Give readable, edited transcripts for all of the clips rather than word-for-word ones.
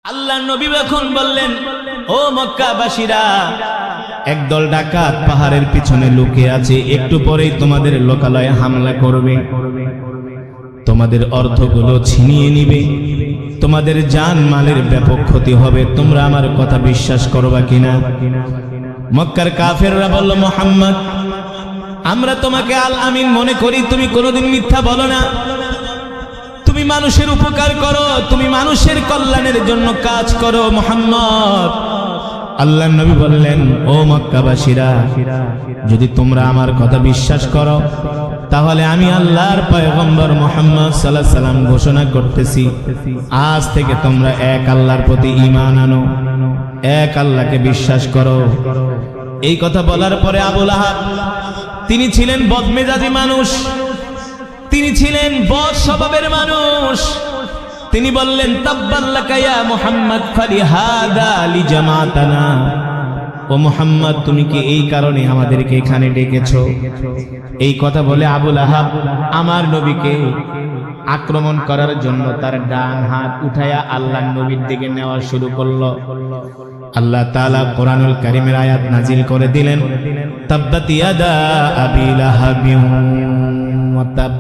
আল্লাহ নবী এখন বললেন, ও মক্কাবাসীরা, একদল ডাকাত পাহাড়ের পিছনে লুকিয়ে আছে, একটু পরেই তোমাদের লোকালয়ে হামলা করবে, তোমাদের অর্থগুলো ছিনিয়ে নিবে, তোমাদের জান মালের ব্যাপক ক্ষতি হবে। তোমরা আমার কথা বিশ্বাস করবা কিনা? মক্কার কাফেররা বলল, মুহাম্মদ, আমরা তোমাকে আল আমিন মনে করি, তুমি কোনোদিন মিথ্যা বলো না, তুমি মানুষের উপকার করো, তুমি মানুষের কল্যাণের জন্য কাজ করো মুহাম্মদ। আল্লাহর নবী বললেন, ও মক্কাবাসীরা, যদি তোমরা আমার কথা বিশ্বাস করো, তাহলে আমি আল্লাহর পয়গম্বর মুহাম্মদ সাল্লাল্লাহু আলাইহি সাল্লাম ঘোষণা করতেছি, আজ থেকে তোমরা এক আল্লাহর প্রতি ঈমান আনো, এক আল্লাহকে বিশ্বাস করো। এই কথা বলার পরে আবু লাহাব, তিনি ছিলেন বদমেজাজি মানুষ, তিনি ছিলেন বদ স্বভাবের মানুষ, তিনি বললেন, তাব্বাল্লাকা ইয়া মুহাম্মদ ফালিহাদা লিজামাতানা। ও মুহাম্মদ, তুমি কি এই কারণে আমাদেরকে এখানে ডেকেছো? এই কথা বলে আবু লাহাব আমার নবীকে আক্রমণ করার জন্য তার ডান হাত উঠায়া আল্লাহর নবীর দিকে নেওয়া শুরু করলো। আল্লাহ তাআলা কোরআনুল কারীমের আয়াত নাজিল করে দিলেন, তাব্বাত ইয়াদা আবি লাহাবিন ওয়া তাব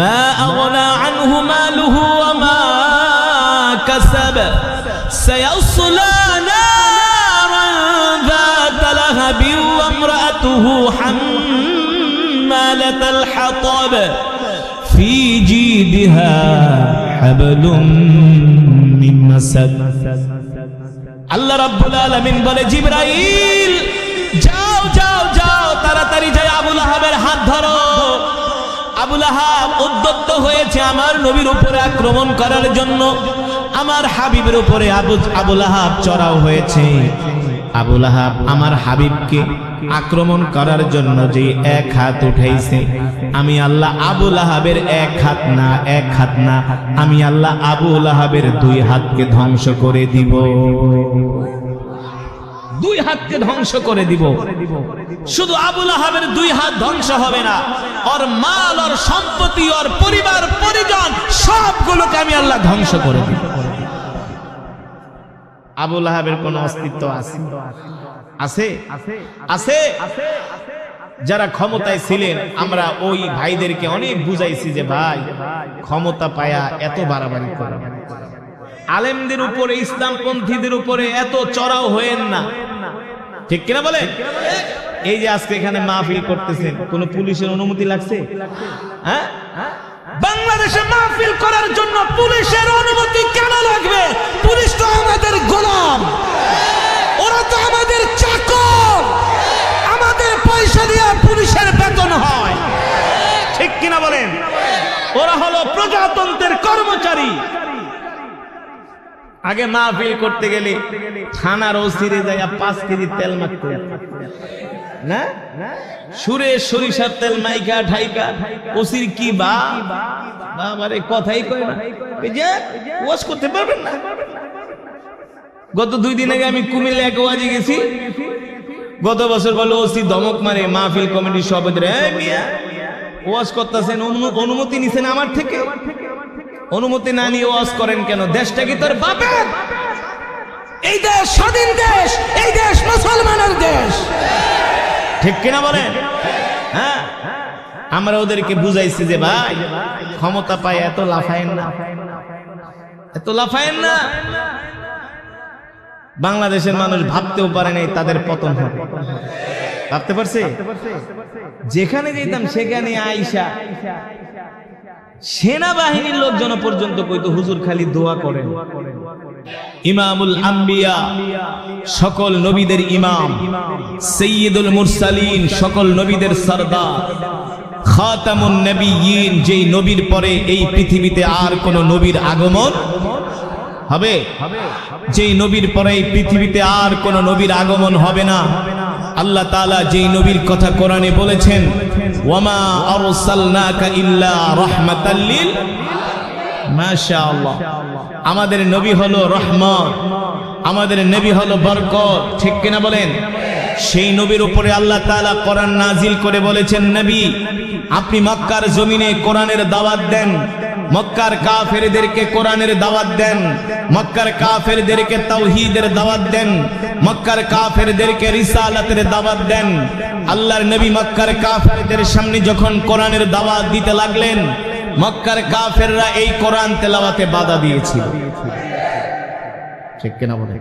মা আগনা আনহু মালুহু ওয়া মা কাসাব সায়াসলা নারান যাতা লাহাবিন ওয়া ইমরাতুহু হাম্মালাতাল হাতাব ফি জিদিহা হাবলুম মিন মাসাদ। আল্লাহ রাব্বুল আলামিন বলে, জিবরাইল, যাও যাও যাও, তাড়াতাড়ি যাও আবু লাহাবের হাত ধরো। আবু লাহাব উদ্যত হয়েছে আমার নবীর উপরে আক্রমণ করার জন্য, আমার হাবিবের উপরে আবু লাহাব চড়াও হয়েছে। আবু লাহাব আমার হাবিবকে আক্রমণ করার জন্য যে এক হাত উঠাইছে, আমি আল্লাহ আবু লাহাবের এক হাত না, আমি আল্লাহ আবু লাহাবের দুই হাতকে ধ্বংস করে দিব, দুই হাতকে ধ্বংস করে দিব। শুধু আবু লাহাবের দুই হাত ধ্বংস হবে না, ওর মাল, ওর সম্পত্তি, ওর পরিবার পরিজন সবগুলোকে আমি আল্লাহ ধ্বংস করে দিব। আবু লাহাবের কোন অস্তিত্ব আছে? আছে। যারা ক্ষমতায় ছিলেন, আমরা ওই ভাইদেরকে অনেক বুঝাইছি যে ভাই, ক্ষমতা পায়া এত বাড়াবাড়ি করে, আলেমদের উপরে, ইসলামপন্থীদের উপরে এত চড়াও হয়েন না, ঠিক কিনা বলে? এই যে আজকে এখানে মাহফিল করতেছেন, কোন পুলিশের অনুমতি লাগছে? হ্যাঁ, বাংলাদেশে মাহফিল করার জন্য পুলিশের অনুমতি কেন লাগবে? পুলিশ তো আমাদের গোলাম, ওরা তো আমাদের চাকর, আমাদের পয়সা দিয়ে পুলিশের বেতন হয়, ঠিক কিনা বলেন? ওরা হলো প্রজাতন্ত্রের কর্মচারী। আগে মাহফিল করতে গেলে থানার ওসিরে যায় 5 কেজি তেল মাখতে না, সুরে সরিষার তেল মাইকা ঠাইকা, ওসির কি বাবারে কথাই কয় না, এই যে ওয়াজ করতে পারবেন না। গত 2 দিন আগে আমি কুমিল্লা এক ওয়াজে গেছি, গত বছর বলে ওসি ধমক মারে মাহফিল কমিটির সভাপতি, এই মিয়া ওয়াজ করতেছেন, অনুমতি নিছেন আমার থেকে? অনুমতি না নিয়ে ওয়াজ করেন কেন? দেশটা কি তোর বাপের? এই দেশ স্বাধীন দেশ, এই দেশ মুসলমানের দেশ, ঠিক কিনা বলেন? হ্যাঁ, আমরা ওদেরকে বুঝাইছি যে ভাই, ক্ষমতা পায় এত লাফায়েন না, এত লাফায়েন না। বাংলাদেশের মানুষ ভাবতেও পারে নাই তাদের পতন হবে, ভাবতে পারছে? যেখানে যেতাম সেখানে আইসা সেনাবাহিনীর লোকজন পর্যন্ত কইতো, হুজুর খালি দোয়া করেন। ইমামুল আম্বিয়া, সকল নবীদের ইমাম, সাইয়্যিদুল মুরসালিন, সকল নবীদের সরদার, খাতামুন নবিয়্যিন, যেই নবীর পরে এই পৃথিবীতে আর কোন নবীর আগমন হবে, যেই নবীর পরে এই পৃথিবীতে আর কোন নবীর আগমন হবে না। আল্লাহ তাআলা যেই নবীর কথা কোরআনে বলেছেন, ওয়ামা আরসালনাকা ইল্লা রাহমাতাল লিল, মাশাআল্লাহ, আমাদের নবী হলো রহমত, আমাদের নবী হলো বরকত, ঠিক কিনা বলেন? সেই নবীর উপরে আল্লাহ তাআলা কোরআন নাজিল করে বলেছেন, নবী, আপনি মক্কার জমিনে কোরআনের দাওয়াত দেন, মক্কার কাফেরদেরকে কোরআনের দাওয়াত দেন, মক্কার কাফেরদেরকে তাওহীদের দাওয়াত দেন, মক্কার কাফেরদেরকে রিসালাতের দাওয়াত দেন। আল্লাহর নবী মক্কার কাফেরদের সামনে যখন কোরআনের দাওয়াত দিতে লাগলেন, মক্কার কাফেররা এই কোরআন তেলাওয়াতে বাধা দিয়েছিল। ঠিক কিনা বলে?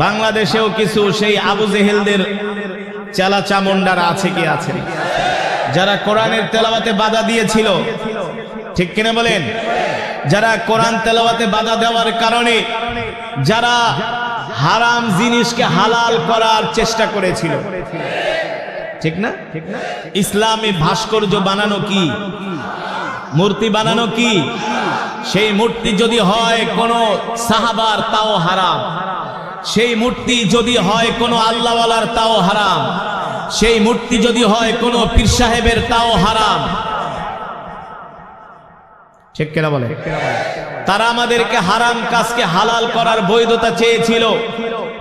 বাংলাদেশেও কিছু সেই আবু জেহেলদের চালা চামুন্ডারা আছে কি আছে, যারা কোরআনের তেলাওয়াতে বাধা দিয়েছিল। ঠিক কিনা বলেন? যারা কোরআন তেলাওয়াতে বাধা দেওয়ার কারণে যারা হারাম জিনিসকে হালাল করার চেষ্টা করেছিল। ঠিক না? ইসলামে ভাস্কর্য বানানো কি, মূর্তি বানানো কি? সেই মূর্তি যদি হয় কোনো সাহাবার তাও হারাম, সেই মূর্তি যদি হয় কোনো আল্লাহওয়ালার তাও হারাম, সেই মূর্তি যদি হয় কোনো পীর সাহেবের তাও হারাম। ঠিক কিনা বলে? তারা আমাদেরকে হারাম কাজকে হালাল করার বৈধতা চেয়েছিল।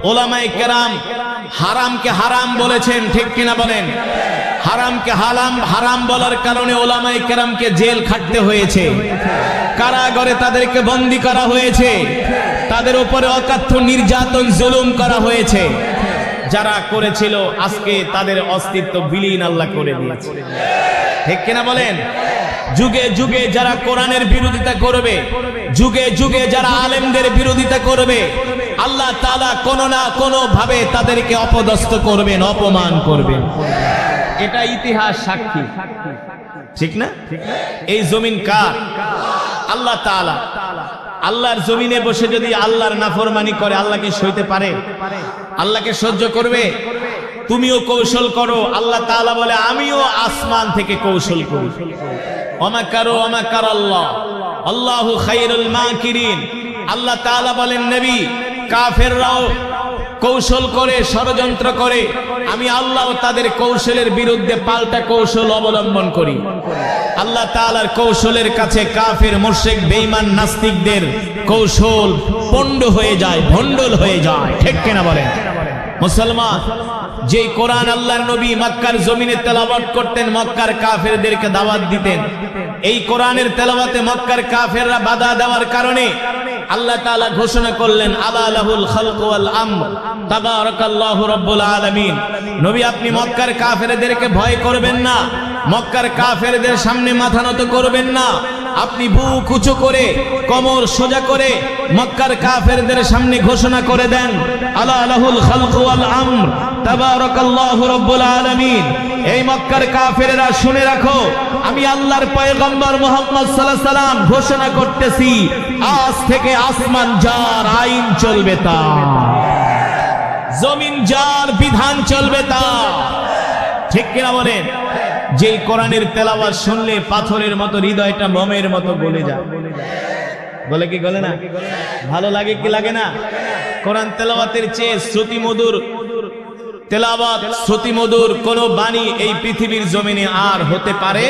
ওলামায়ে কেরাম হারামকে হারাম বলেছেন। ঠিক কিনা বলেন? হারামকে হারাম বলার কারণে ওলামায়ে কেরামকে জেল খাটতে হয়েছে, কারাগারে তাদেরকে বন্দী করা হয়েছে, তাদের উপরে অকাথ্য নির্যাতন জুলুম করা হয়েছে। যারা করেছিল আজকে তাদের অস্তিত্ব বিলীন আল্লাহ করে দিয়েছে। ঠিক কিনা বলেন? যুগে যুগে যারা কোরআনের বিরোধিতা করবে, যুগে যুগে যারা আলেমদের বিরোধিতা করবে, আল্লাহ তাআলা কোনো না কোনো ভাবে তাদেরকে অপদস্থ করবেন, অপমান করবেন। এটা ইতিহাস সাক্ষী। ঠিক না? এই জমিন কার? আল্লাহ তাআলা। আল্লাহর জমিনে বসে যদি আল্লাহর নাফরমানি করে, আল্লাহ কি সইতে পারে? আল্লাহকে সহ্য করবে? তুমিও কৌশল করো। আল্লাহ তাআলা বলে আমিও আসমান থেকে কৌশল করি। ওমাকারু ওমাকার আল্লাহ, আল্লাহু খায়রুল মাকিরিন। আল্লাহ তাআলা বলেন নবী, কাফেররাও কৌশল করে, ষড়যন্ত্র করে, আমি আল্লাহ তাদের কৌশলের বিরুদ্ধে পাল্টা কৌশল অবলম্বন করি। আল্লাহ তাআলার কৌশলের কাছে কাফের, মুশরিক, বেঈমান, নাস্তিকদের কৌশল পণ্ড হয়ে যায়, ভণ্ডল হয়ে যায়। ঠিক কিনা বলেন? মুসলমান যে কোরআন আল্লাহর নবী মক্কার জমিনে তেলাওয়াত করতেন, মক্কার কাফেরদেরকে দাওয়াত দিতেন, এই কোরআনের তেলাওয়াতে মক্কার কাফেররা বাধা দেওয়ার কারণে আল্লাহ তাআলা ঘোষণা করলেন, আলা লাহুল খালকু ওয়াল আমর তাবারাকাল্লাহু রাব্বুল আলামিন। নবী আপনি মক্কার কাফেরদেরকে ভয় করবেন না, মক্কার কাফেরদের সামনে মাথা নত করবেন না। আপনি বুক উঁচু করে, কোমর সোজা করে মক্কার কাফেরদের সামনে ঘোষণা করে দেন, আলা লাহুল খালকু ওয়াল আমর তাবারাকাল্লাহু রাব্বুল আলামিন। এই মক্কার কাফেররা শুনে রাখো, আমি আল্লাহর পয়গম্বর মুহাম্মদ সাল্লাল্লাহু আলাইহি সাল্লাম ঘোষণা করতেছি, আজ থেকে আসমান যার আইন চলবে তা, জমিন যার বিধান চলবে তা। ঠিক কিনা বলেন? যেই কোরআনের তেলাওয়াত শুনলে পাথরের মতো হৃদয়টা মোমের মতো গলে যায়। বলে কি গলে না? ভালো লাগে কি লাগে না? কোরআন তেলাওয়াতের চেয়ে শ্রুতিমধুর তেলাওয়াত, শ্রুতিমধুর কোন বাণী এই পৃথিবীর জমিনে আর হতে পারে?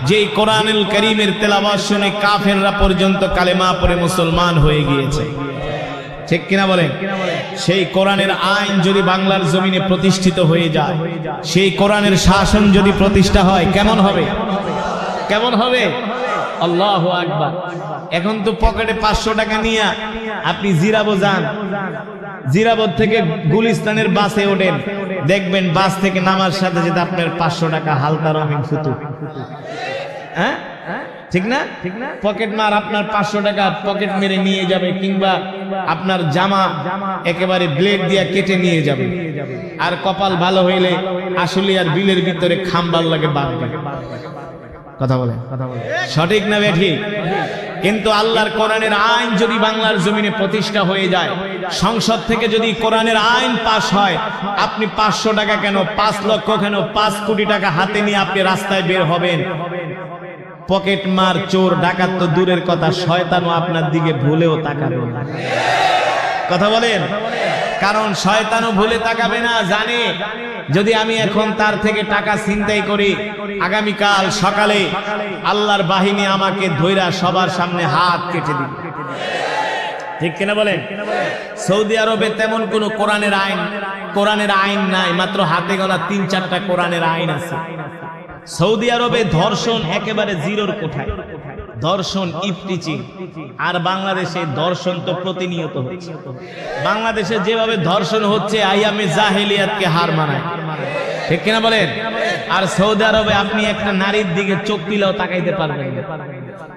যেই কোরআনুল কারীমের তেলাওয়াত শুনে কাফেররা পর্যন্ত কালেমা পড়ে মুসলমান হয়ে গিয়েছে। ঠিক কিনা বলেন? সেই কোরআনের আইন যদি বাংলার জমিনে প্রতিষ্ঠিত হয়ে যায়, সেই কোরআনের শাসন যদি প্রতিষ্ঠা হয়, কেমন হবে? কেমন হবে? আল্লাহু আকবার। এখন তো পকেটে 500 টাকা নিয়ে আপনি জিরাবো যান, জিরাবত থেকে গুলিস্তানের বাসে ওঠেন, দেখবেন বাস থেকে নামার সাথে সাথে আপনার 500 টাকা হালকা রঙিন ফুটু। হ্যাঁ, ঠিক না? পকেট মার আপনার 500 টাকা পকেট মেরে নিয়ে যাবে, কিংবা আপনার জামা একেবারে ব্লেড দিয়ে কেটে নিয়ে যাবে। আর কপাল ভালো হইলে আসলে আর বিলের ভিতরে খাম্বার লাগে বাঁধবে। কথা বলে সঠিক না বেঠিক? কিন্তু আল্লাহর কোরআনের আইন যদি বাংলার জমিনে প্রতিষ্ঠা হয়ে যায়, সংসদ থেকে যদি কোরআনের আইন পাস হয়, আপনি 500 টাকা কেন, 5 লক্ষ কেন, 5 কোটি টাকা হাতে নিয়ে আপনি রাস্তায় বের হবেন। পকেট মার, চোর, ডাকাত তো দূরের কথা, শয়তানও আপনার দিকে ভুলেও তাকাবে না। কথা বলেন? কারণ শয়তানও ভুলে তাকাবে না, জানে যদি আমি এখন তার থেকে টাকা ছিনতাই করি, আগামীকাল সকালে আল্লাহর বাহিনী আমাকে ধইরা সবার সামনে হাত কেটে দিবে। ঠিক কিনা বলেন? সৌদি আরবে তেমন কোনো কোরআনের আইন নাই, মাত্র হাতে গোনা 3-4টা কোরআনের আইন আছে। সৌদি আরবে ধর্ষণ একেবারে জিরোর কোঠায়, ধর্ষণ ইফটিচিং। আর বাংলাদেশে ধর্ষণ তো প্রতিনিয়ত হচ্ছে। বাংলাদেশে যেভাবে ধর্ষণ হচ্ছে আইয়ামে জাহেলিয়াতকে হার মানায়, ঠিক কিনা বলেন? আর সৌদি আরবে আপনি একটা নারীর দিকে চোখ তুলেও তাকাইতে পারবেন না,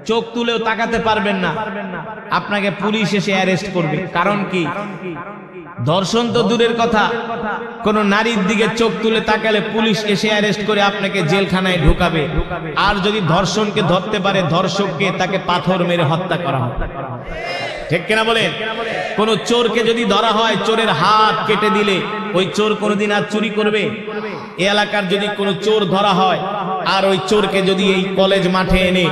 চোখ তুলেও তাকাতে পারবেন না, আপনাকে পুলিশ এসে অ্যারেস্ট করবে। কারণ কি? ধর্ষণ তো দূরের কথা, কোন নারীর দিকে চোখ তুলে তাকালে পুলিশ এসে অ্যারেস্ট করে আপনাকে জেলখানায় ঢুকাবে। আর যদি ধর্ষণকে ধরতে পারে, ধর্ষককে তাকে পাথর মেরে হত্যা করা হবে, ঠিক কিনা বলেন? কোন চোরকে যদি ধরা হয়, চোরের হাত কেটে দিলে ওই চোর কোনোদিন আর চুরি করবে? এই এলাকার যদি কোনো চোর ধরা হয় আর ওই চোরকে যদি এই কলেজ মাঠে এনে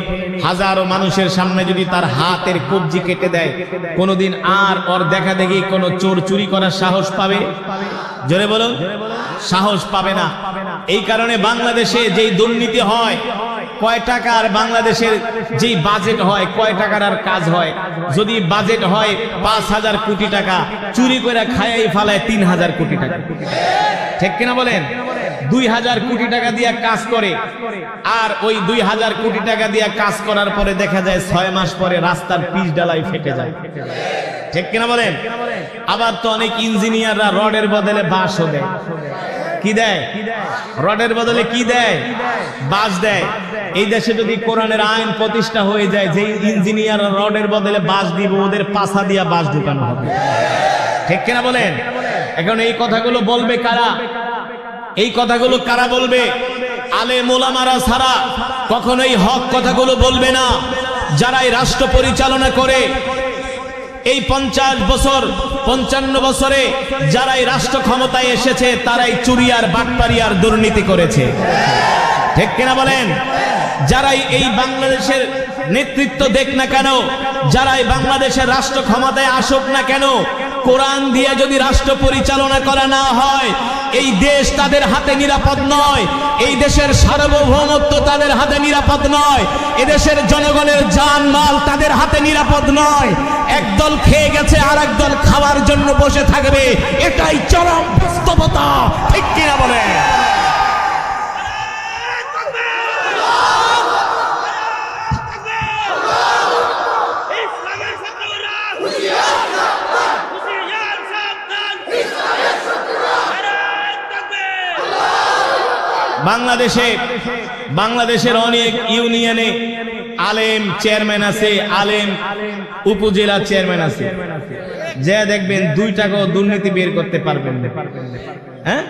হাজারো মানুষের সামনে যদি তার হাতের কবজি কেটে দেয়, কোনোদিন আর ওর দেখা দেখি কোনো চোর চুরি করার সাহস পাবে? জোরে বলুন, সাহস পাবে না। এই কারণে বাংলাদেশে যেই দুর্নীতি হয়, কয় টাকার বাংলাদেশের যেই বাজেট হয়, কয় টাকার আর কাজ হয়? যদি বাজেট হয় 5,000 কোটি টাকা, চুরি করে খায়াই ফালায় 3,000 কোটি টাকা, ঠিক কিনা বলেন? 2,000 কোটি টাকা দিয়ে কাজ করে, আর ওই 2,000 কোটি টাকা দিয়ে কাজ করার পরে দেখা যায় 6 মাস পরে রাস্তার পিচ ডালাই ফেটে যায়, ঠিক কিনা বলেন? আবার তো অনেক ইঞ্জিনিয়াররা রডের বদলে বাঁশও দেয়। কি দেয়? রডের বদলে কি দেয়? বাঁশ দেয়। এই দেশে যদি কোরআনের আইন প্রতিষ্ঠা হয়ে যায়, যে ইঞ্জিনিয়ার রডের বদলে বাঁশ দিব, ওদের পাছা দিয়া বাঁশ ঢুকানো হবে, ঠিক কিনা বলেন? এখন এই কথাগুলো বলবে কারা? এই কথাগুলো কারা বলবে? আলেম ওলামারা ছাড়া কখনোই হক কথাগুলো বলবে না। যারা এই রাষ্ট্র পরিচালনা করে, এই 50 বছর 55 বছরে যারা এই রাষ্ট্র ক্ষমতায় এসেছে, তারাই চুরি আর বাটপারি আর দুর্নীতি করেছে, ঠিক কিনা বলেন? যারাই এই বাংলাদেশের নেতৃত্ব দেখ না কেন, যারাই বাংলাদেশের রাষ্ট্র ক্ষমতায় আসুক না কেন, কোরআন দিয়ে যদি রাষ্ট্র পরিচালনা করা না হয়, এই দেশ তাদের হাতে নিরাপদ নয়, এই দেশের সার্বভৌমত্ব তাদের হাতে নিরাপদ নয়, এদেশের জনগণের জানমাল তাদের হাতে নিরাপদ নয়। একদল খেয়ে গেছে আর একদল খাওয়ার জন্য বসে থাকবে, এটাই চরম বাস্তবতা, ঠিক কিনা বলে? বাংলাদেশের অনেক ইউনিয়নে আলেম চেয়ারম্যান আছে, আলেম উপজেলা চেয়ারম্যান আছে, যে দেখবেন 2 টাকাও দুর্নীতি বের করতে পারবেন না। হ্যাঁ,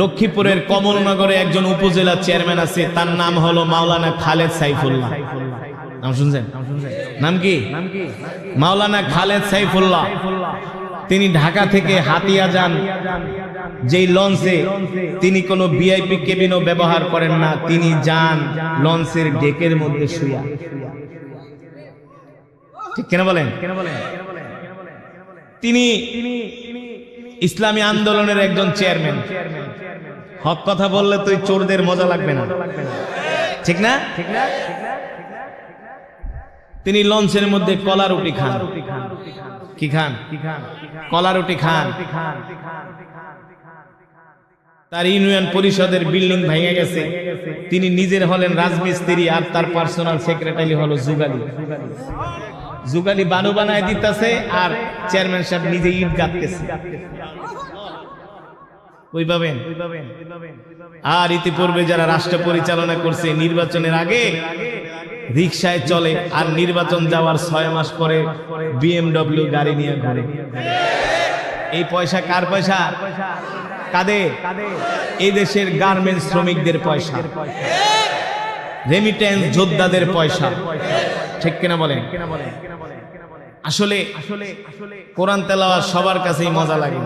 লক্ষ্মীপুরের কমলনগরে একজন উপজেলা চেয়ারম্যান আছে, তার নাম হলো মাওলানা খালেদ সাইফুল্লাহ। নাম শুনছেন? নাম কি? মাওলানা খালেদ সাইফুল্লাহ। তিনি ঢাকা থেকে হাতিয়া যান যেই লঞ্চে, তিনি কোনো ভিআইপি কেবিনও ব্যবহার করেন না, তিনি যান লঞ্চের ডেকের মধ্যে শুয়া, ঠিক কিনা বলেন? তিনি ইসলামী আন্দোলনের একজন চেয়ারম্যান। হক কথা বললে তুই চোরদের মজা লাগবে না, ঠিক না? তিনি লঞ্চের মধ্যে কলা রুটি খান। কি খান? কলা রুটি খান। তার ইউনিয়ন পরিষদের বিল্ডিং ভেঙে গেছে, তিনি নিজের হলেন রাজমিস্ত্রি, আর তার পার্সোনাল সেক্রেটারি হলো যুগালি। যুগালি বানু বানায় দিতেছে, আর চেয়ারম্যান সাহেব নিজে ইট গাঁথতেছে। ওই পাবেন। আর ইতিপূর্বে যারা রাষ্ট্র পরিচালনা করছে, নির্বাচনের আগে রিকশায় চলে, আর নির্বাচন যাওয়ার 6 মাস পরে BMW গাড়ি নিয়ে ঘুরে। এই পয়সা কার পয়সা? কাদের? এই দেশের গার্মেন্টস শ্রমিকদের পয়সা, রেমিটেন্স যোদ্ধাদের পয়সা, ঠিক কিনা বলেন? আসলে কোরআন তেলাওয়াত সবার কাছেই মজা লাগে,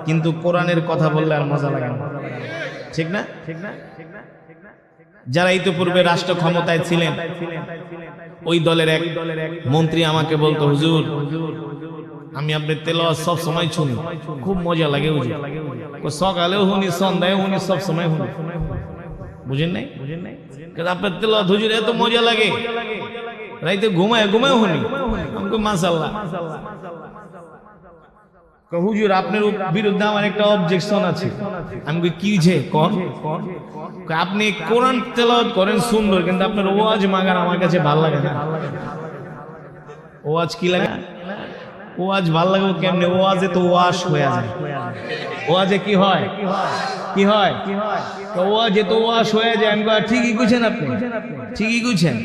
কিন্তু কোরআনের কথা বললে আর মজা লাগে না, ঠিক না? যারা ইতিপূর্বে রাষ্ট্র ক্ষমতায় ছিলেন, ওই দলের এক মন্ত্রী আমাকে বলতো, হুজুর আমি আপনার তেলাওয়াত সব সময় শুনি, খুব মজা লাগে হুজুর, সকালেও শুনি, সন্ধ্যায় শুনি, সব সময় শুনি। বুঝেন নাই? আপনার তেলাওয়াত হুজুর এত মজা লাগে, রাইতে ঘুমায় শুনি। আমাকে মাশাআল্লাহ। হুজুর আপনার বিরুদ্ধে আমার একটা অবজেকশন আছে। আমি কই কি যে কোন? আপনি কোরআন তেলাওয়াত করেন সুন্দর, কিন্তু আপনার ওয়াজ মাগার আমার কাছে ভালো লাগে না। ওয়াজ কি লাগে? ওয়াজ ভালো লাগে কেমনে? ওয়াজে তো ওয়াশ হয়ে যায়। ওয়াজে কি হয়? কি হয়? ওয়াজে তো ওয়াশ হয়ে যায়। আমি ঠিকই কইছেন, আপনি ঠিকই কইছেন।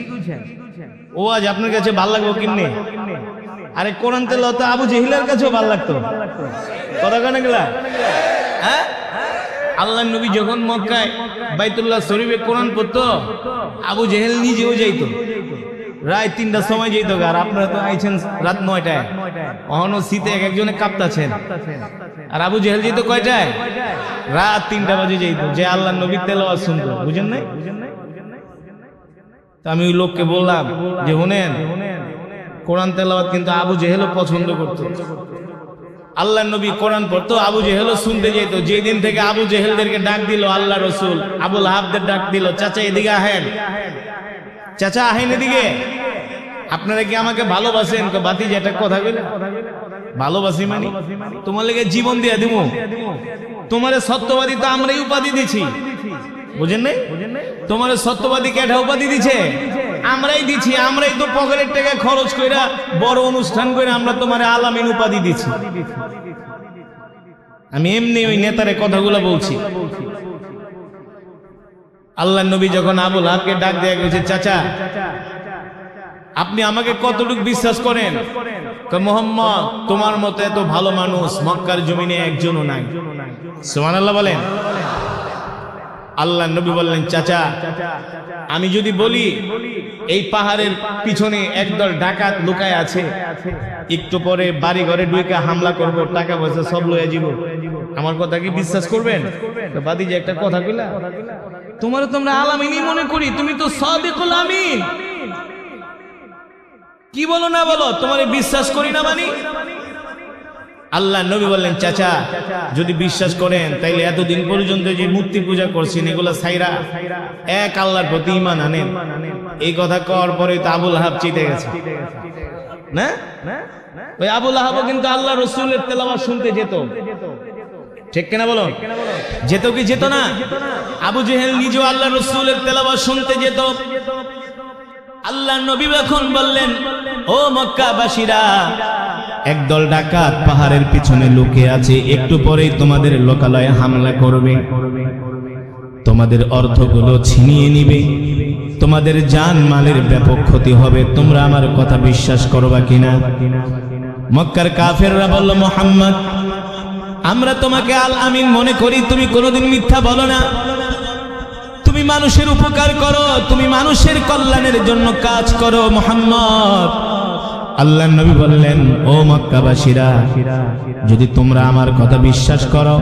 ওয়াজ আপনার কাছে ভালো লাগবে কেমনে? আরে কোরআন তেলাওয়াত আবু জেহেলের কাছেও ভালো লাগতো। কথা কেন গেলা? হ্যাঁ, আল্লাহর নবী যখন মক্কায় বাইতুল্লাহ শরীফে কোরআন পড়তো, আবু জেহেল নিজেও যাইতো, রাত 3টার সময় যেত। আর আপনারা তো আইছেন রাত 9টায়, অহনো শীতে এক একজনে কাঁপতাছেন। আর আবু জেহেল যেত কয়টায়? রাত 3টা বাজে যেত, যে আল্লাহর নবীর তেলাওয়াত শুনতো। বুঝেন নাই? তা আমি ওই লোককে বললাম যে শুনেন, কোরআন তেলাওয়াত কিন্তু আবু জেহেলও পছন্দ করতো। আল্লাহর নবী কোরআন পড়তো, আবু জেহেলও শুনতে যেত। যেদিন থেকে আবু জেহেলদেরকে ডাক দিল আল্লাহ রসুল, আবুল হাবদের ডাক দিল, চাচা এদিকে আহেন, চাচা আহেন এদিকে, আপনারা কি আমাকে ভালোবাসেন? বাতি যেটা কথা বলে ভালোবাসি মানে তোমার লেগে জীবন দিয়ে দিব। তোমার সত্যবাদী তো আমরাই উপাধি দিছি। বুঝেন নাই? তোমার সত্যবাদী কেটা উপাধি দিছে? আমরাই দিছি। আমরাই তো পকেটের টাকা খরচ কইরা বড় অনুষ্ঠান করে আমরা তোমার আলামিন উপাধি দিছি। আমি এমনি ওই নেতারে কথাগুলো বলছি। আল্লাহর নবী যখন আবুল হাবকে ডাক দেয়া গেছে, চাচা আপনি আমাকে কতটুকু বিশ্বাস করেন? মুহাম্মদ তোমার মতো এত ভালো মানুষ মক্কার জমিনে একজনও নাই। সুবহানাল্লাহ বলেন। আল্লাহর নবী বললেন, চাচা আমি যদি বলি এই পাহাড়ের পিছনে একদল ডাকাত লুকায় আছে, একটু পরে বাড়ি ঘরে ঢুকে হামলা করব, টাকা পয়সা সব লয়ে যাব, আমার কথা কি বিশ্বাস করবেন? তো বাদিজি একটা কথা কইলা, তোমার তোমরা আলামিনই মনে করি, তুমি তো সাদিকুল আমিন। কি বলো না বলো, তোমারে বিশ্বাস করি না মানি? আল্লাহ নবী বললেন, চাচা যদি বিশ্বাস করেন তাইলে এতদিন পর্যন্ত যে মূর্তি পূজা করছেন এগুলা ছাইরা এক আল্লাহর প্রতি ঈমান আনেন। এই কথা কওয়ার পরে তো আবুল হাব চিতে গেছে না? ওই আবুল হাবও কিন্তু আল্লাহ রাসূলের তেলাওয়াত শুনতে যেত, ঠিক কিনা বলো? যেত কি যেত না? আবু জেহেল নিজেও আল্লাহ রাসূলের তেলাওয়াত শুনতে যেত। আল্লাহ নবী এখন বললেন, ও মক্কাবাসীরা, একদল ডাকাত পাহাড়ের পিছনে লুকিয়ে আছে, একটু পরেই তোমাদের লোকালয়ে হামলা করবে, তোমাদের অর্থগুলো ছিনিয়ে নিবে, তোমাদের জান মালের ব্যাপক ক্ষতি হবে। তোমরা আমার কথা বিশ্বাস করবা কিনা? মক্কার কাফেররা বলল, মুহাম্মদ আমরা তোমাকে আল আমিন মনে করি, তুমি কোনোদিন মিথ্যা বলো না, তুমি মানুষের উপকার করো, তুমি মানুষের কল্যাণের জন্য কাজ করো মুহাম্মদ। আল্লাহর নবী বললেন, ও মক্কাবাসীরা, যদি তোমরা আমার কথা বিশ্বাস করো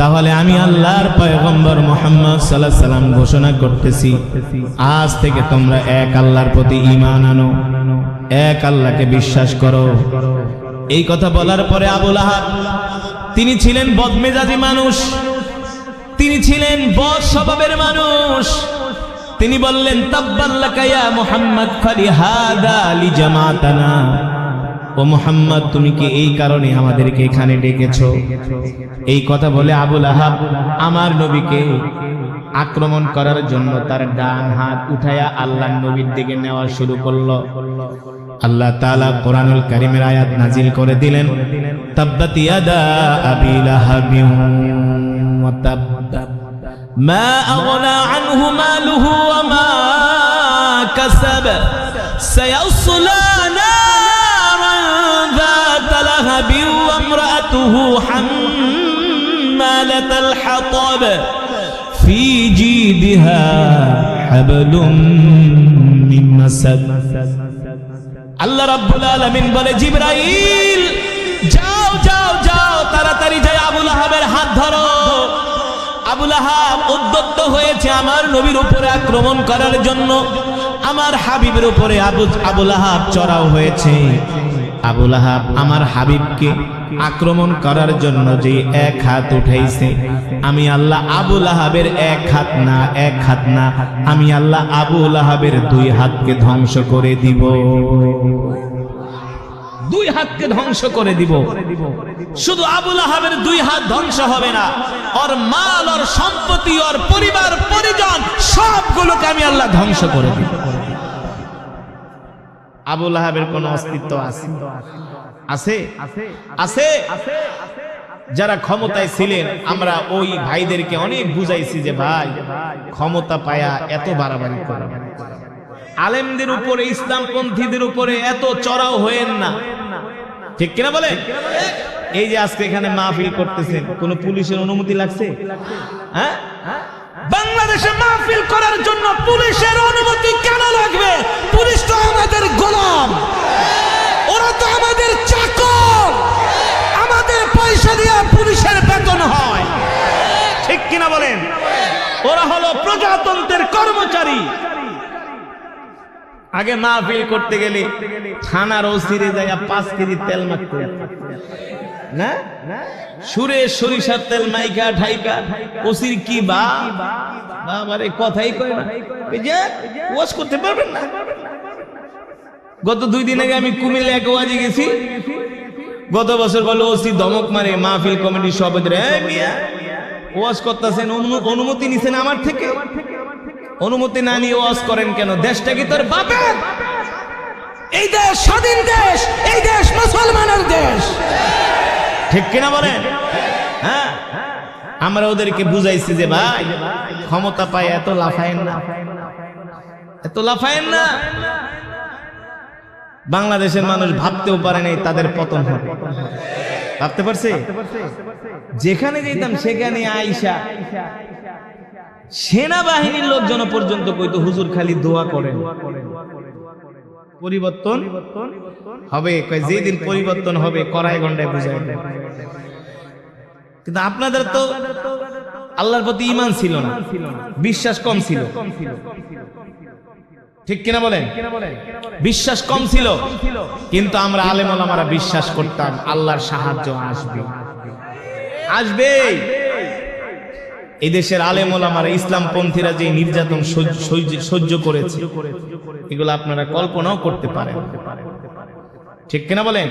তাহলে আমি আল্লাহর পয়গম্বর মুহাম্মদ সাল্লাল্লাহু আলাইহি সাল্লাম ঘোষণা করতেছি, আজ থেকে তোমরা এক আল্লাহর প্রতি ঈমান আনো, এক আল্লাহকে বিশ্বাস করো। এই কথা বলার পরে আবু লাহাব, তিনি ছিলেন বদমেজাজি মানুষ, তিনি ছিলেন বদ স্বভাবের মানুষ। তিনি বললেন, তাব্বাল্লাকা ইয়া মুহাম্মদ ফালিহাদা লিজামাতানা, ও মুহাম্মদ তুমি কি এই কারণে আমাদেরকে এখানে ডেকেছো? এই কথা বলে আবু লাহাব আমার নবীকে আক্রমণ করার জন্য তার ডান হাত উঠায়া আল্লাহর নবীর দিকে নেওয়া শুরু করলো। আল্লাহ তাআলা কোরআনুল কারীমের আয়াত নাজিল করে দিলেন, তাব্বাত ইয়াদা আবি লাহাবিন ওয়া তাব মা আগনা আনহু মালুহু ওয়া মা কাসাব সায়াসলা নারান যাতা লাহাবিন ওয়া ইমরাতুহু হাম্মালাতাল হাতাব ফি জিদিহা হাবলুম মিন মাসাদ। আল্লাহ রাব্বুল আলামিন বলে, জিবরাইল যাও যাও যাও, তাড়াতাড়ি যাও আবু লাহাবের হাত ধরো। আবু লাহাব উদ্যত হয়েছে আমার নবীর উপরে আক্রমণ করার জন্য, আমার হাবিবের উপরে আবু লাহাব চড়াও হয়েছে। আবু লাহাব আমার হাবিবকে আক্রমণ করার জন্য যে এক হাত উঠাইছে, আমি আল্লাহ আবু লাহাবের এক হাত না, আমি আল্লাহ আবু লাহাবের দুই হাতকে ধ্বংস করে দিব। দুই হাতকে ধ্বংস করে দিব। শুধু আবু লাহাবের দুই হাত ধ্বংস হবে না, ওর মাল, ওর সম্পত্তি, ওর পরিবার পরিজন সবগুলোকে আমি আল্লাহ ধ্বংস করে দিব। আবু লাহাবের কোন অস্তিত্ব আছে? আছে? আছে? যারা ক্ষমতায় ছিলেন আমরা ওই ভাইদেরকে অনেক বুঝাইছি যে ভাই ক্ষমতা পায়া এত বাড়াবাড়ি করা, আলেমদের উপরে, ইসলামপন্থীদের উপরে এত চড়াও হয়েন না, ঠিক কিনা বলে? এই যে আজকে এখানে মাহফিল করতেছেন, কোন পুলিশের অনুমতি লাগছে? হ্যাঁ, বাংলাদেশে মাহফিল করার জন্য পুলিশের অনুমতি কেন লাগবে? পুলিশ তো আমাদের গোলাম, ওরা তো আমাদের চাকর, আমাদের পয়সা দিয়ে পুলিশের বেতন হয়, ঠিক কিনা বলেন? ওরা হলো প্রজাতন্ত্রের কর্মচারী। আগে মাহফিল করতে গেলে থানার ওসিরে যায় 5 কেজি তেল মাখতে না, সুরে সরিষার তেল মাইকা ঠাইকা, ওসির কি বাবারে কথাই কয় না, এই যে ওয়াজ করতে পারবেন না। গত 2 দিন আগে আমি কুমিল্লা এক ওয়াজে গেছি, গত বছর বলো ওসি ধমক মারে মাহফিল কমিটির সভাপতি, এই মিয়া ওয়াজ করতেছেন, অনুমতি নিছেন আমার থেকে? অনুমতি না নিয়ে ওয়াজ করেন কেন? দেশটা কি তোর বাপের? এই দেশ স্বাধীন দেশ, এই দেশ মুসলমানের দেশ, ঠিক কিনা বলেন? হ্যাঁ, আমরা ওদেরকে বুঝাইছি যে ভাই ক্ষমতা পায় এত লাফায়েন না, এত লাফায়েন না। বাংলাদেশের মানুষ ভাবতেও পারে নাই তাদের পতন হবে, ভাবতে পারছে? যেখানে যেতাম সেখানে আইসা সেনাবাহিনীর লোকজন পর্যন্ত কইতো হুজুর খালি দোয়া করেন, পরিবর্তন হবে। যেদিন পরিবর্তন হবে কড়াই গন্ডায় বুঝাই দেন। কিন্তু আপনাদের তো আল্লাহর প্রতি ঈমান ছিল না, বিশ্বাস কম ছিল, ঠিক কিনা বলেন? বিশ্বাস কম ছিল, কিন্তু আমরা আলেম ওলামারা বিশ্বাস করতাম আল্লাহর সাহায্য আসবে, আসবে। এই দেশের আলেম ওলামারা, ইসলামপন্থীরা যে নির্যাতন সহ্য করেছে এগুলো আপনারা কল্পনাও করতে পারেন, ঠিক কিনা বলেন?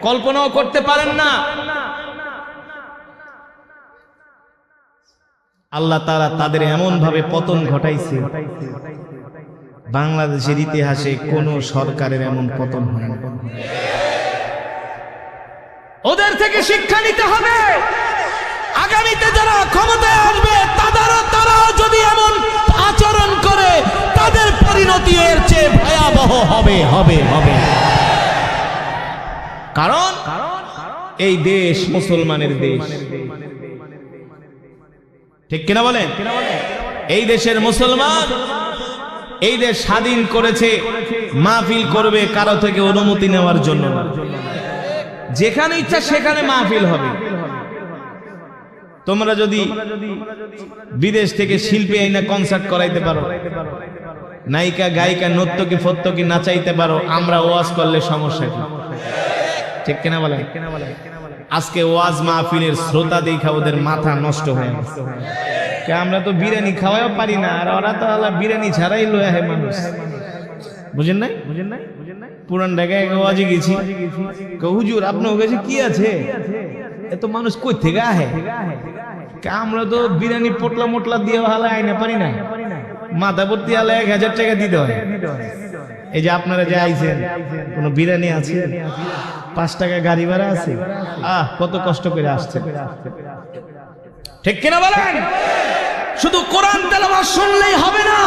কল্পনাও করতে পারেন না। আল্লাহ তাআলা তাদের এমন ভাবে পতন ঘটাইছে, বাংলাদেশের ইতিহাসে কোন সরকারের এমন পতন হয় না। ওদের থেকে শিক্ষা নিতে হবে। আগামীতে যারা ক্ষমতায় আসবে তারাও যদি এমন আচরণ করে তাদের পরিণতি এর চেয়ে ভয়াবহ হবে, হবে, হবে। কারণ এই দেশ মুসলমানের দেশ, ঠিক কিনা বলেন? এই দেশের মুসলমান, এই দেশ স্বাধীন করেছে মাহফিল করবে কারো থেকে অনুমতি নেওয়ার জন্য না, যেখানে ইচ্ছা সেখানে মাহফিল হবে। তোমরা যদি বিদেশ থেকে শিল্পী আইনা কনসার্ট করাইতে পারো, নায়িকা গায়িকা নর্তকী ফত্তকী নাচাইতে পারো, আমরা ওয়াজ করলে সমস্যা কি? ঠিক কিনা বলে? আজকে ওয়াজ মাহফিলের শ্রোতা দেখা ওদের মাথা নষ্ট হয়ে গেছে। আমরা তো বিরিয়ানি খাওয়াও পারি না, আর ওরা তো আল্লাহ বিরিয়ানি ছাড়াই লয়ে হয় মানুষ, বুঝেন নাই? পুরান ঢাকায় ওয়াজে গেছি, হুজুর আপনার কাছে কি আছে? এত মানুষ কই থেকে আহে? আমরা তো বিরিয়ানি পোটলা মোটলা দিয়ে হালা আইনা পারি না, মাথা ভর্তি হালা 1000 টাকা দিতে হয়। এই যে আপনারা যে আইছেন, কোন বিরিয়ানি আছে? 5 টাকা গাড়ি ভাড়া আছে, কত কষ্ট করে আসছে, ঠিক কিনা বলেন? শুধু কোরআন তেলাওয়াত শুনলেই হবে না।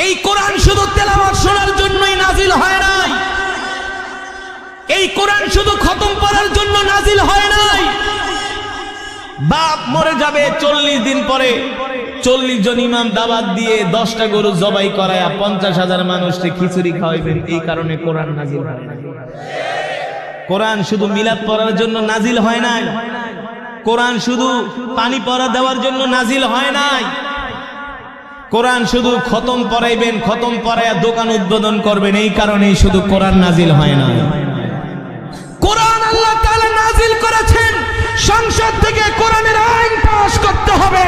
এই কোরআন শুধু তেলাওয়াত শোনার জন্যই নাজিল হয় নাই, এই কোরআন শুধু খতম পড়ার জন্য নাজিল হয় নাই। বাপ মরে যাবে 40 দিন পরে 40 জন ইমাম দাওয়াত দিয়ে 10টা গরু জবাই করায়া 50,000 মানুষকে খিচুড়ি খাওয়াইবেন, এই কারণে কোরআন নাজিল হয় নাই। কোরআন শুধু মিলাদ পড়ার জন্য নাজিল হয় নাই, কোরআন শুধু পানি পড়া দেওয়ার জন্য নাজিল হয় নাই, কোরআন শুধু খতম পড়াইবেন, খতম পড়ায়া দোকান উদ্বোধন করবেন, এই কারণেই শুধু কোরআন নাজিল হয় না। কোরআন আল্লাহ তাআলা নাজিল করেছেন, সংসদ থেকে কোরআনের আইন পাস করতে হবে।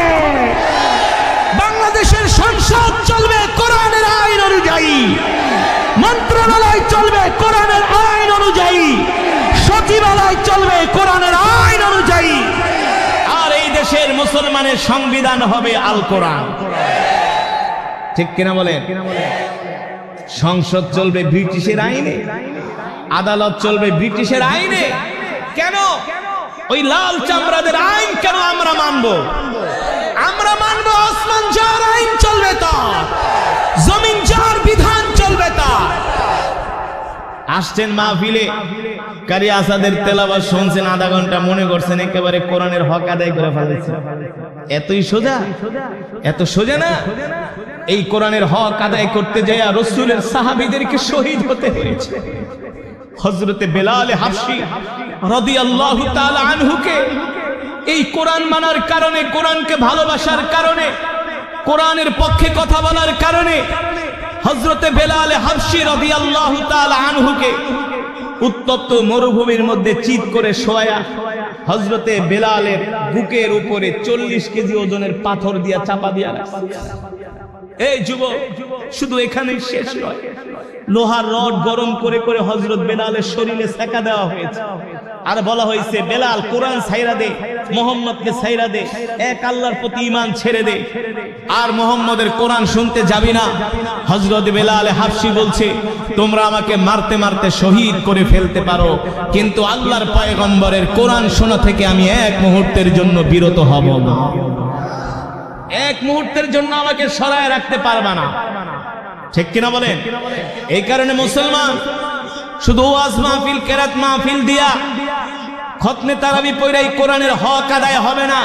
বাংলা বাংলাদেশের সংসদ চলবে কোরআনের আইন অনুযায়ী, মন্ত্রণালয় চলবে কোরআনের আইন অনুযায়ী, সচিবালয় চলবে কোরআনের আইন অনুযায়ী। আর এই দেশের মুসলমানের সংবিধান হবে আল কোরআন। ঠিক কিনা বলেন? সংসদ চলবে ব্রিটিশের আইনে, আদালত চলবে ব্রিটিশের আইনে। কেন? ওই লাল চামড়াদের আইন কেন আমরা মানব? আমরা মানব আসমান যার আইন চলবে তার, জমিন যার বিধান চলবে তার। আসছেন মাহফিলে, কারি আসাদের তেলাওয়াত শুনছেন আধা ঘন্টা, মনে করছেন একেবারে কোরআনের হক আদায় করে ফেলেছে। এতই সোজা? এত সোজা না। এই কোরআনের হক আদায় করতে যায় রাসূলের সাহাবীদেরকে শহীদ হতে হয়েছে। হযরতে বেলাল হাবশী রাদিয়াল্লাহু তাআলা আনহুকে এই কোরআন মানার কারণে, কোরআনকে ভালোবাসার কারণে, কোরআনের পক্ষে কথা বলার কারণে হযরতে বেলাল হাবশী রাদিয়াল্লাহু তাআলা আনহুকে উত্তপ্ত মরুভূমির মধ্যে চিৎ করে শোয়া হযরতে বেলালের বুকের উপরে 40 কেজি ওজনের পাথর দিয়া চাপা দিয়া রাখছে। এই যুবক, শুধু এখানেই শেষ নয়, লোহার রড গরম করে করে হযরত বেলালের শরীরে সেকা দেওয়া হয়েছে। আর বলা হয়েছে, বেলাল কোরআন ছাইরা দে, মুহাম্মদকে ছাইরা দে, এক আল্লাহর প্রতি ঈমান ছেড়ে দে, আর মুহাম্মদের কোরআন শুনতে যাবি না। হযরত বেলাল হাবশী বলছে, তোমরা আমাকে মারতে মারতে শহীদ করে ফেলতে পারো, কিন্তু আল্লাহর পয়গম্বরের কোরআন শোনা থেকে আমি এক মুহূর্তের জন্য বিরত হব না। এক মুহূর্তের জন্য আমাকে সরায় রাখতে পারবা না। ঠিক কিনা বলেন? এই কারণে মুসলমান শুধু ওয়াজ মাহফিল, কেরাত মাহফিল দিয়া, খতমে তারাবি পড়াই কোরআনের হক আদায় হবে না।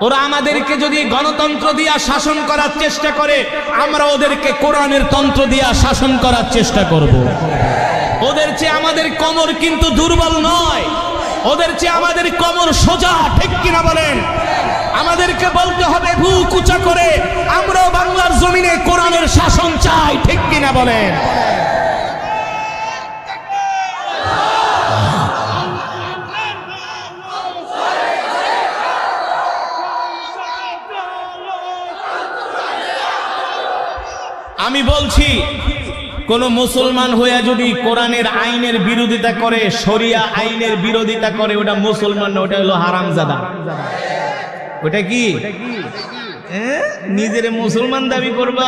ওরা আমাদেরকে যদি গণতন্ত্র দিয়া শাসন করার চেষ্টা করে, আমরা ওদেরকে কোরআনের তন্ত্র দিয়া শাসন করার চেষ্টা করব। ওদের চেয়ে আমাদের কোমর কিন্তু দুর্বল নয়, ওদের চেয়ে আমাদের কোমর সোজা। ঠিক কিনা বলেন? আমাদেরকে বলতে হবে বুক উঁচা করে, আমরাও বাংলার জমিনে কোরআনের শাসন চাই। ঠিক কিনা বলেন? আমি বলছি, কোন মুসলমান হইয়া যদি কোরআনের আইনের বিরোধিতা করে, শরিয়া আইনের বিরোধিতা করে, ওটা মুসলমান না, ওটা হলো হারামজাদা। ওটা কি? নিজের মুসলমান দাবি করবা,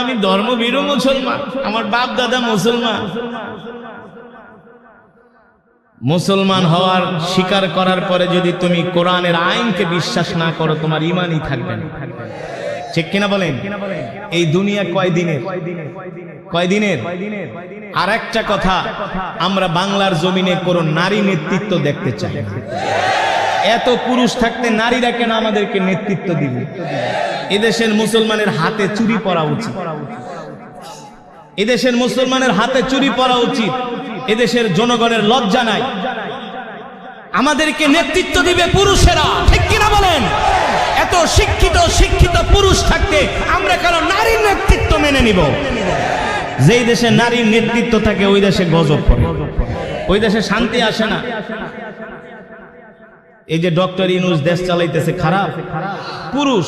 আমি ধর্মভীরু মুসলমান, আমার বাপ দাদা মুসলমান। মুসলমান হওয়ার স্বীকার করার পরে যদি তুমি কোরআনের আইনকে বিশ্বাস না করো, তোমার ঈমানই থাকবে না। ঠিক কিনা বলেন? এই দুনিয়া কয়দিনের? কয়দিনের? আর একটা কথা, আমরা বাংলার জমিনে কোন নারী নেতৃত্ব দেখতে চাই। এত পুরুষ থাকতে নারীরা কেন আমাদেরকে নেতৃত্ব দিবে? এদেশের মুসলমানের হাতে চুরি পরা উচিত, এদেশের মুসলমানের হাতে চুরি পরা উচিত। এদেশের জনগণের লজ্জা নাই, আমাদেরকে নেতৃত্ব দিবে পুরুষেরা। ঠিক কিনা বলেন? এত শিক্ষিত পুরুষ থাকতে আমরা কেন নারীর নেতৃত্ব মেনে নিব? যেই দেশে নারীর নেতৃত্ব থাকে ওই দেশে গজব পড়ে, ওই দেশে শান্তি আসে না। এই যে ডক্টর ইউনূস দেশ চালাইতেছে, খারাপ পুরুষ,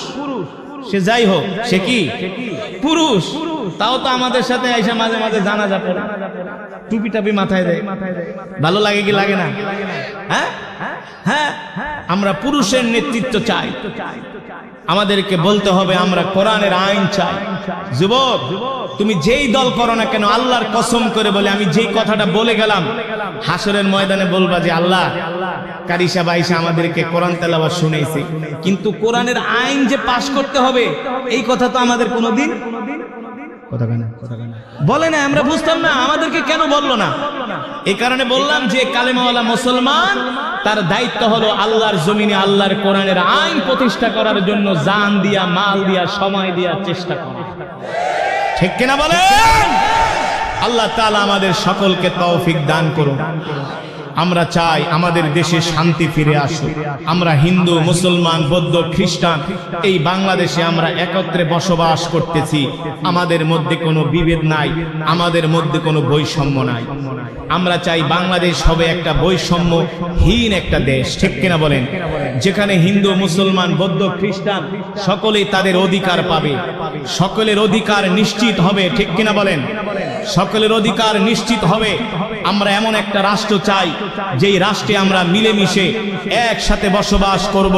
সে যাই হোক, সে কি পুরুষ, তাও তো আমাদের সাথে আইসা মাঝে মাঝে জানাজা পড়ে, টুপি টাপি মাথায় দেয়। ভালো লাগে কি লাগে না? হ্যাঁ হ্যাঁ, আমরা পুরুষের নেতৃত্ব চাই। আমাদেরকে বলতে হবে আমরা কোরআনের আইন চাই। যুবক, তুমি যেই দল করো না কেন, আল্লাহর কসম করে বলে, আমি যেই কথাটা বলে গেলাম, হাসরের ময়দানে বলবা যে আল্লাহ, কারি সাহেব আয়েশা আমাদেরকে কোরআন তেলাওয়াত শুনাইছে, কিন্তু কোরআনের আইন যে পাশ করতে হবে এই কথা তো আমাদের কোনোদিন বলে না। আমরা বুঝতাম না, আমাদেরকে কেন বললো না? এই কারণে বললাম যে কালেমাওয়ালা মুসলমান, তার দায়িত্ব হলো আল্লাহর জমিনে আল্লাহর কোরআনের আইন প্রতিষ্ঠা করার জন্য জান দিয়া, মাল দিয়া, সময় দিয়া চেষ্টা করা। ঠিক কিনা বলেন? আল্লাহ তাআলা আমাদের সকলকে তৌফিক দান করুন। আমরা চাই আমাদের দেশে শান্তি ফিরে আসুক। আমরা হিন্দু, মুসলমান, বৌদ্ধ, খ্রিস্টান এই বাংলাদেশে আমরা একত্রে বসবাস করতেছি। আমাদের মধ্যে কোনো বিভেদ নাই, আমাদের মধ্যে কোনো বৈষম্য নাই। আমরা চাই বাংলাদেশ হবে একটা বৈষম্যহীন একটা দেশ, ঠিক কিনা বলেন? যেখানে হিন্দু, মুসলমান, বৌদ্ধ, খ্রিস্টান সকলেই তাদের অধিকার পাবে, সকলের অধিকার নিশ্চিত হবে, ঠিক কিনা বলেন? সকলের অধিকার নিশ্চিত হবে। আমরা এমন একটা রাষ্ট্র চাই যেই রাষ্ট্রে আমরা মিলেমিশে একসাথে বসবাস করব,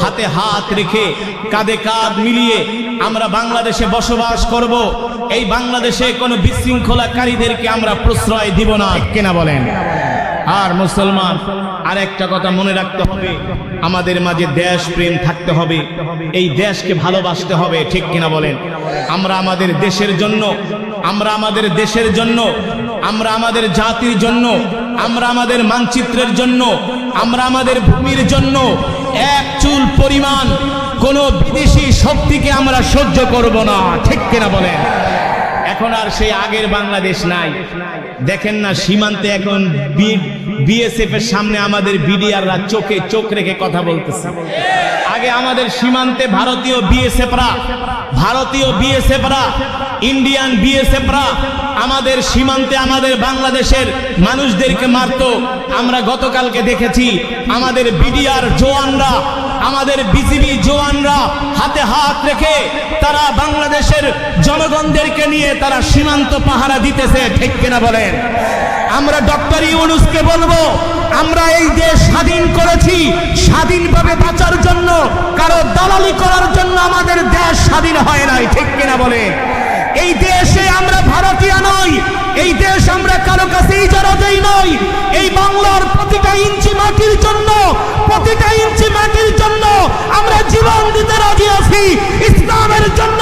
হাতে হাত রেখে কাঁধে কাঁধ মিলিয়ে আমরা বাংলাদেশে বসবাস করব। এই বাংলাদেশে কোনো বিশৃঙ্খলাকারীদেরকে আমরা প্রশ্রয় দিব না, কিনা বলেন? আর মুসলমান, আর একটা কথা মনে রাখতে হবে, আমাদের মাঝে দেশ প্রেম থাকতে হবে, এই দেশকে ভালোবাসতে হবে, ঠিক কিনা বলেন? আমরা আমাদের দেশের জন্য, আমরা আমাদের দেশের জন্য, আমরা আমাদের জাতির জন্য, আমরা আমাদের মানচিত্রের জন্য, আমরা আমাদের ভূমির জন্য এক চুল পরিমাণ কোনো বিদেশি শক্তিকে আমরা সহ্য করব না, ঠিক কিনা বলেন? এখন আর সেই আগের বাংলাদেশ নাই। দেখেন না সীমান্তে এখন বিএসএফ এর সামনে আমাদের বিডিআররা চোখে চোখ রেখে কথা বলতেছে। আগে আমাদের সীমান্তে ভারতীয় বিএসএফরা, ইন্ডিয়ান বিএসএফরা আমাদের সীমান্তে আমাদের বাংলাদেশের মানুষদেরকে মারতো। আমরা গতকালকে দেখেছি আমাদের বিডিআর জওয়ানরা, আমাদের বিজিবি জওয়ানরা হাতে হাত রেখে তারা বাংলাদেশের জনগণদেরকে নিয়ে তারা সীমান্ত পাহারা দিতেছে, ঠিক কিনা বলেন? আমরা ডক্টর ইউনূসকে বলবো, আমরা এই দেশ স্বাধীন করেছি স্বাধীনভাবে বাঁচার জন্য, কারো দালালি করার জন্য আমাদের দেশ স্বাধীন হয় নাই, ঠিক কিনা বলেন? এই দেশে আমরা ভারতীয় নই, এই দেশ আমরা কারো কাছে ইজারা দেই নাই। এই বাংলার প্রতিটা ইঞ্চি মাটির জন্য, প্রতিটা ইঞ্চি মাটির জন্য আমরা জীবন দিতে রাজি আছি। ইসলামের জন্য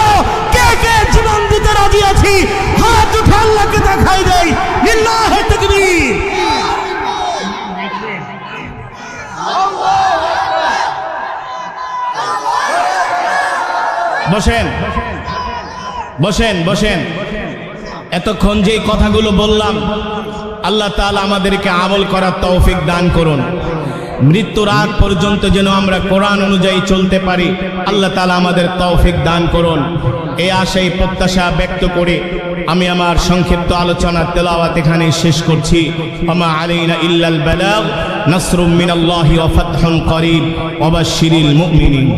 কে কে জীবন দিতে রাজি আছি? হাত উঠে আল্লাহকে দেখাই দেই। লিল্লাহি তাকবীর। বসেন বসেন বসেন। এতক্ষণ যে কথাগুলো বললাম, আল্লাহ তাআলা আমাদেরকে আমল করার তৌফিক দান করুন। মৃত্যুর আগ পর্যন্ত যেন আমরা কোরআন অনুযায়ী চলতে পারি, আল্লাহ তাআলা আমাদের তৌফিক দান করুন। এই আশাই প্রত্যাশা ব্যক্ত করে আমি আমার সংক্ষিপ্ত আলোচনার তেলাওয়াত এখানে শেষ করছি। ওমা আলাইনা ইল্লাল বালাগ, নাসরুম মিনাল্লাহি ওয়া ফাতহুন করিব ওয়া বাশশিরিল মুমিনিন।